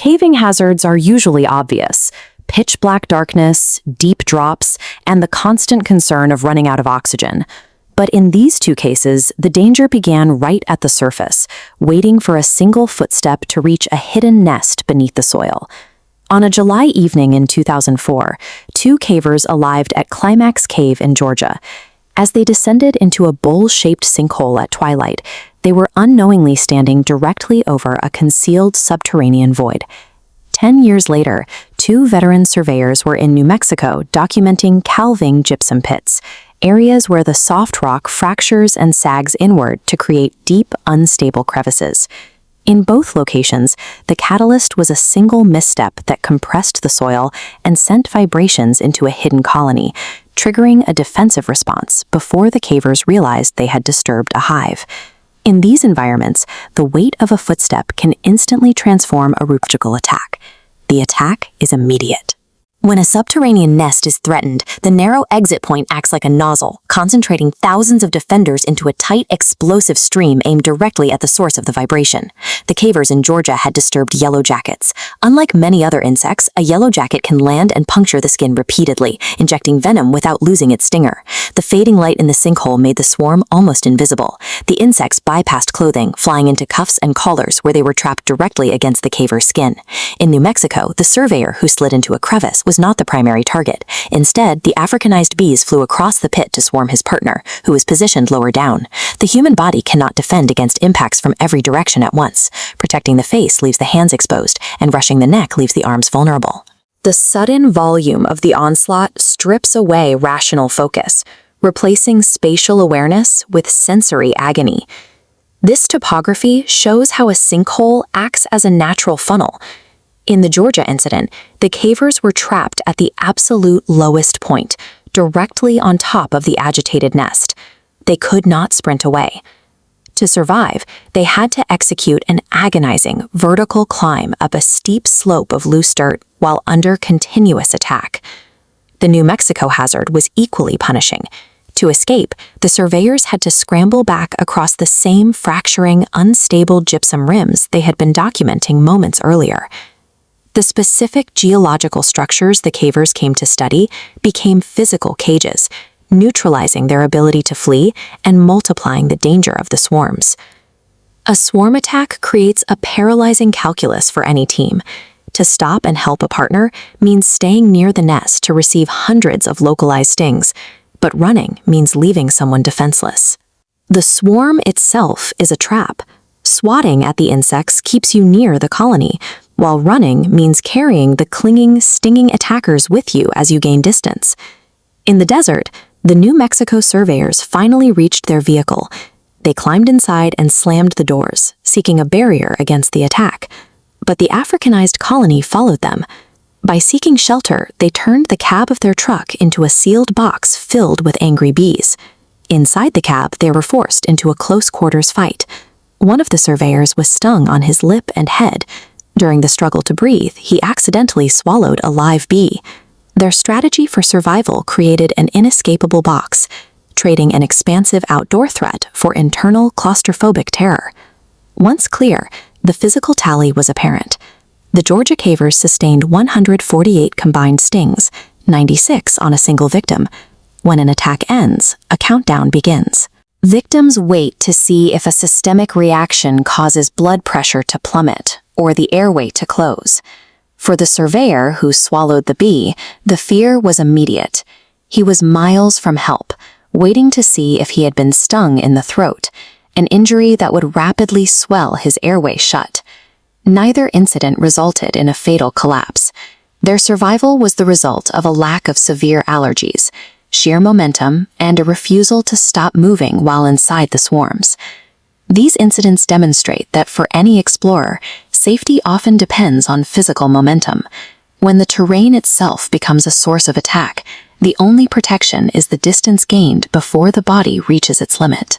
caving hazards are usually obvious: pitch black darkness, deep drops, and the constant concern of running out of oxygen. But in these two cases, the danger began right at the surface, waiting for a single footstep to reach a hidden nest beneath the soil. On a July evening in 2004, two cavers arrived at Climax Cave in Georgia. As they descended into a bowl-shaped sinkhole at twilight, they were unknowingly standing directly over a concealed subterranean void. 10 years later, two veteran surveyors were in New Mexico documenting calving gypsum pits, areas where the soft rock fractures and sags inward to create deep, unstable crevices. In both locations, the catalyst was a single misstep that compressed the soil and sent vibrations into a hidden colony, triggering a defensive response before the cavers realized they had disturbed a hive. In these environments, the weight of a footstep can instantly transform a ruptural attack. The attack is immediate. When a subterranean nest is threatened, the narrow exit point acts like a nozzle, concentrating thousands of defenders into a tight, explosive stream aimed directly at the source of the vibration. The cavers in Georgia had disturbed yellow jackets. Unlike many other insects, a yellow jacket can land and puncture the skin repeatedly, injecting venom without losing its stinger. The fading light in the sinkhole made the swarm almost invisible. The insects bypassed clothing, flying into cuffs and collars where they were trapped directly against the caver's skin. In New Mexico, the surveyor who slid into a crevice was not the primary target. Instead, the Africanized bees flew across the pit to swarm his partner, who was positioned lower down. The human body cannot defend against impacts from every direction at once. Protecting the face leaves the hands exposed, and rushing the neck leaves the arms vulnerable. The sudden volume of the onslaught strips away rational focus, replacing spatial awareness with sensory agony. This topography shows how a sinkhole acts as a natural funnel. In the Georgia incident, the cavers were trapped at the absolute lowest point, directly on top of the agitated nest. They could not sprint away. To survive, they had to execute an agonizing vertical climb up a steep slope of loose dirt while under continuous attack. The New Mexico hazard was equally punishing. To escape, the surveyors had to scramble back across the same fracturing, unstable gypsum rims they had been documenting moments earlier. The specific geological structures the cavers came to study became physical cages, neutralizing their ability to flee and multiplying the danger of the swarms. A swarm attack creates a paralyzing calculus for any team. To stop and help a partner means staying near the nest to receive hundreds of localized stings, but running means leaving someone defenseless. The swarm itself is a trap. Swatting at the insects keeps you near the colony, while running means carrying the clinging, stinging attackers with you as you gain distance. In the desert, the New Mexico surveyors finally reached their vehicle. They climbed inside and slammed the doors, seeking a barrier against the attack. But the Africanized colony followed them. By seeking shelter, they turned the cab of their truck into a sealed box filled with angry bees. Inside the cab, they were forced into a close-quarters fight. One of the surveyors was stung on his lip and head. During the struggle to breathe, he accidentally swallowed a live bee. Their strategy for survival created an inescapable box, trading an expansive outdoor threat for internal claustrophobic terror. Once clear, the physical tally was apparent. The Georgia cavers sustained 148 combined stings, 96 on a single victim. When an attack ends, a countdown begins. Victims wait to see if a systemic reaction causes blood pressure to plummet or the airway to close. For the surveyor who swallowed the bee, the fear was immediate. He was miles from help, waiting to see if he had been stung in the throat, an injury that would rapidly swell his airway shut. Neither incident resulted in a fatal collapse. Their survival was the result of a lack of severe allergies, sheer momentum, and a refusal to stop moving while inside the swarms. These incidents demonstrate that for any explorer, safety often depends on physical momentum. When the terrain itself becomes a source of attack, the only protection is the distance gained before the body reaches its limit.